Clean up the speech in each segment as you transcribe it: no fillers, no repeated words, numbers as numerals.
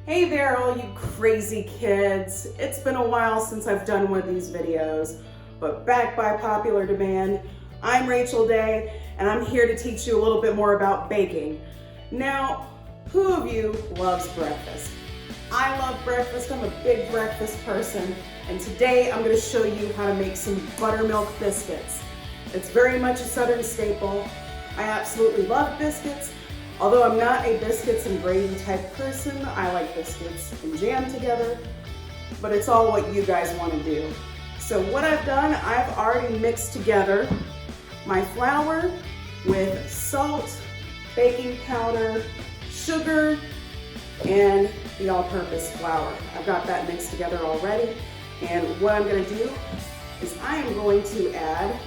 Hey there, all you crazy kids. It's been a while since I've done one of these videos, but back by popular demand, I'm Rachel Day, and I'm here to teach you a little bit more about baking. Now, who of you loves breakfast? I love breakfast. I'm a big breakfast person, and today I'm going to show you how to make some buttermilk biscuits. It's very much a Southern staple. I absolutely love biscuits. Although I'm not a biscuits and gravy type person, I like biscuits and jam together, but it's all what you guys want to do. So what I've done, I've already mixed together my flour with salt, baking powder, sugar, and the all-purpose flour. I've got that mixed together already, and what I'm going to do is I am going to add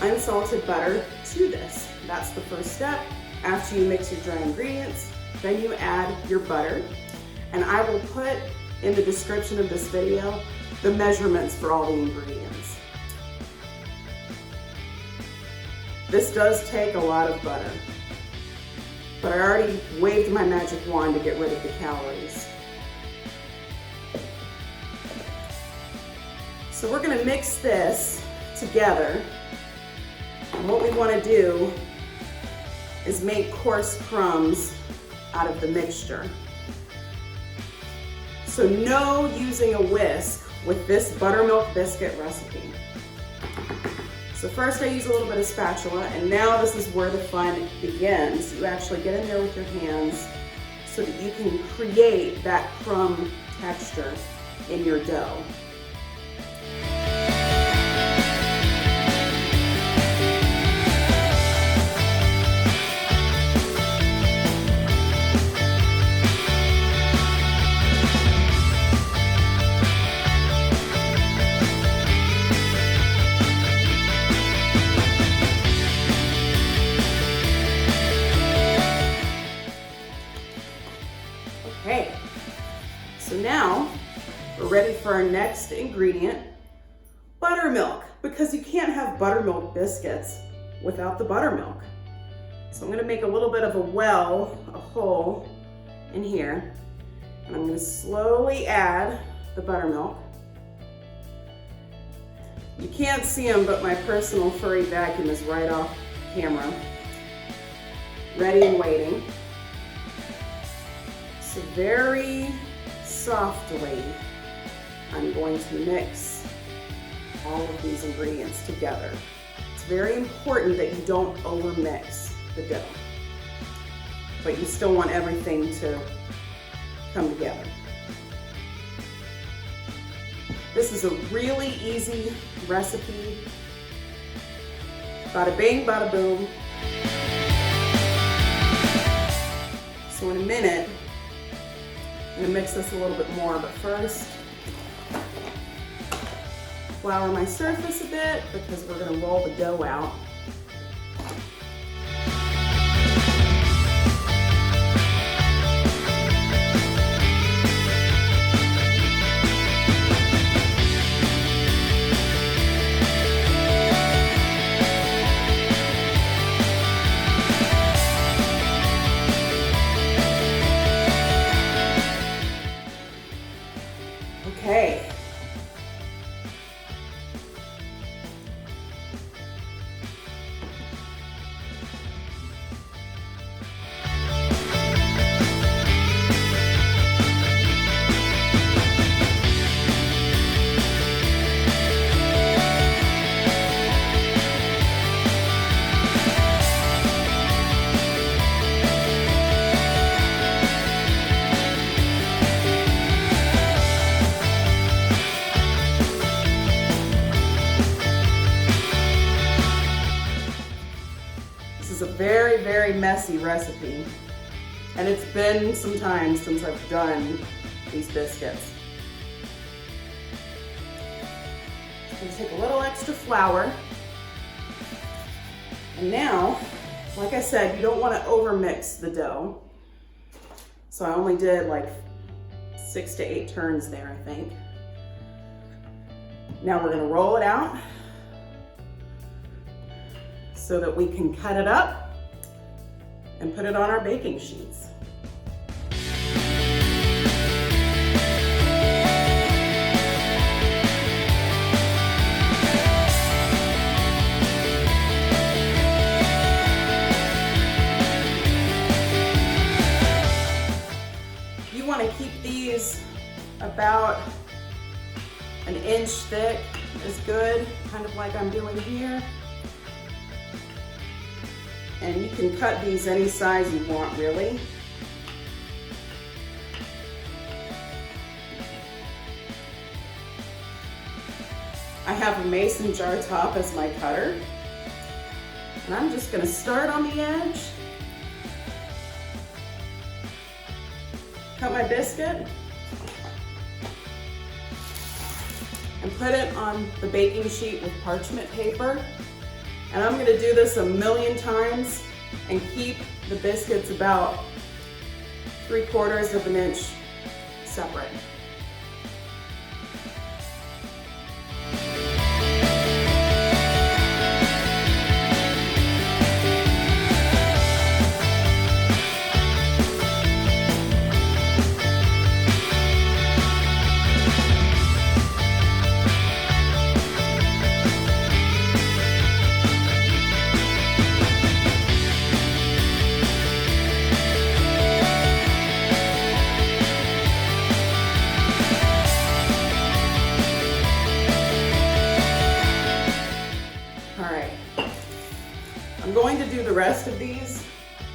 unsalted butter to this. That's the first step. After you mix your dry ingredients, then you add your butter. And I will put in the description of this video the measurements for all the ingredients. This does take a lot of butter, but I already waved my magic wand to get rid of the calories. So we're gonna mix this together. And what we wanna do is make coarse crumbs out of the mixture. So no using a whisk with this buttermilk biscuit recipe. So first I use a little bit of spatula, and now this is where the fun begins. You actually get in there with your hands so that you can create that crumb texture in your dough. Okay, so now we're ready for our next ingredient, buttermilk, because you can't have buttermilk biscuits without the buttermilk. So I'm gonna make a little bit of a hole in here, and I'm gonna slowly add the buttermilk. You can't see them, but my personal furry vacuum is right off camera, ready and waiting. So very softly, I'm going to mix all of these ingredients together. It's very important that you don't overmix the dough, but you still want everything to come together. This is a really easy recipe. Bada bing, bada boom. So in a minute, I'm gonna mix this a little bit more, but first, flour my surface a bit because we're gonna roll the dough out. Okay. This is a very, very messy recipe, and it's been some time since I've done these biscuits. I'm going to take a little extra flour, and now, like I said, you don't want to overmix the dough, so I only did like 6 to 8 turns there, I think. Now we're going to roll it out so that we can cut it up and put it on our baking sheets. You want to keep these about an inch thick is good, kind of like I'm doing here. And you can cut these any size you want, really. I have a mason jar top as my cutter. And I'm just going to start on the edge. Cut my biscuit. And put it on the baking sheet with parchment paper. And I'm going to do this a million times and keep the biscuits about 3/4 of an inch separate. I'm going to do the rest of these,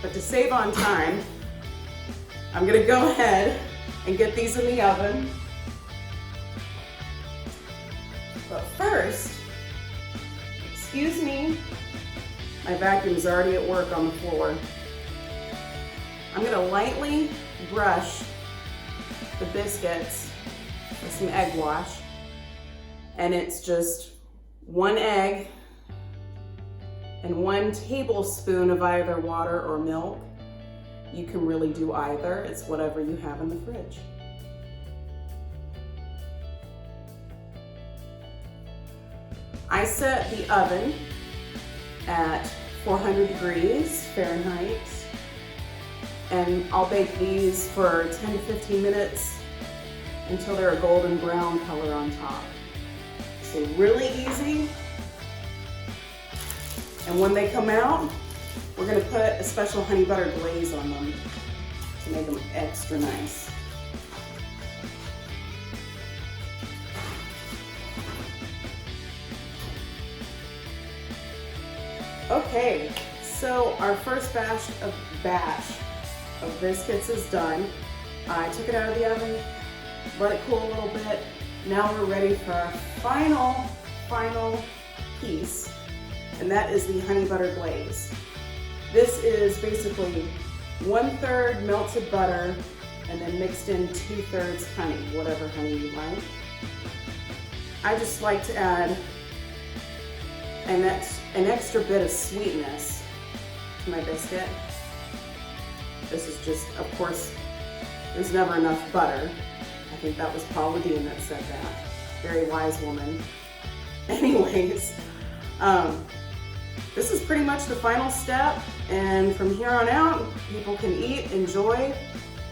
but to save on time, I'm going to go ahead and get these in the oven. But first, excuse me, my vacuum is already at work on the floor. I'm going to lightly brush the biscuits with some egg wash, and it's just 1 egg and 1 tablespoon of either water or milk. You can really do either. It's whatever you have in the fridge. I set the oven at 400 degrees Fahrenheit, and I'll bake these for 10 to 15 minutes until they're a golden brown color on top. So really easy. And when they come out, we're going to put a special honey butter glaze on them to make them extra nice. Okay, so our first batch of biscuits is done. I took it out of the oven, let it cool a little bit. Now we're ready for our final piece, and that is the honey butter glaze. This is basically 1/3 melted butter and then mixed in 2/3 honey, whatever honey you like. I just like to add an extra bit of sweetness to my biscuit. This is just, of course, there's never enough butter. I think that was Paula Deen that said that. Very wise woman. Anyways, this is pretty much the final step, and from here on out, people can eat, enjoy.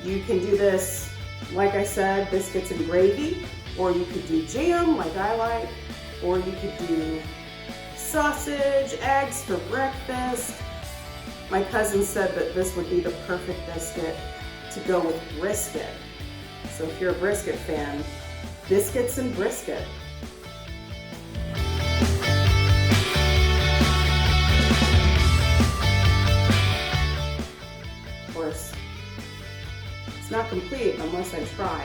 You can do this, like I said, biscuits and gravy, or you could do jam, like I like, or you could do sausage, eggs for breakfast. My cousin said that this would be the perfect biscuit to go with brisket. So if you're a brisket fan, biscuits and brisket. Of course, it's not complete unless I try.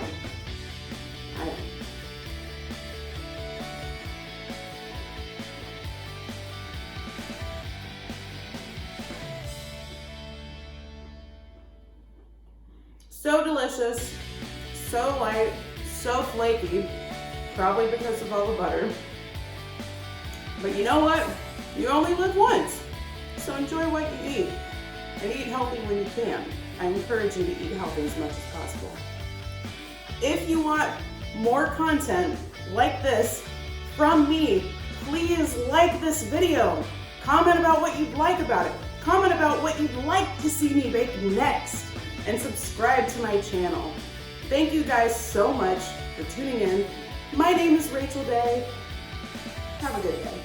So delicious, so light, so flaky, probably because of all the butter. But you know what? You only live once, so enjoy what you eat, and eat healthy when you can. I encourage you to eat healthy as much as possible. If you want more content like this from me, please like this video. Comment about what you'd like about it. Comment about what you'd like to see me bake next. And subscribe to my channel. Thank you guys so much for tuning in. My name is Rachel Day. Have a good day.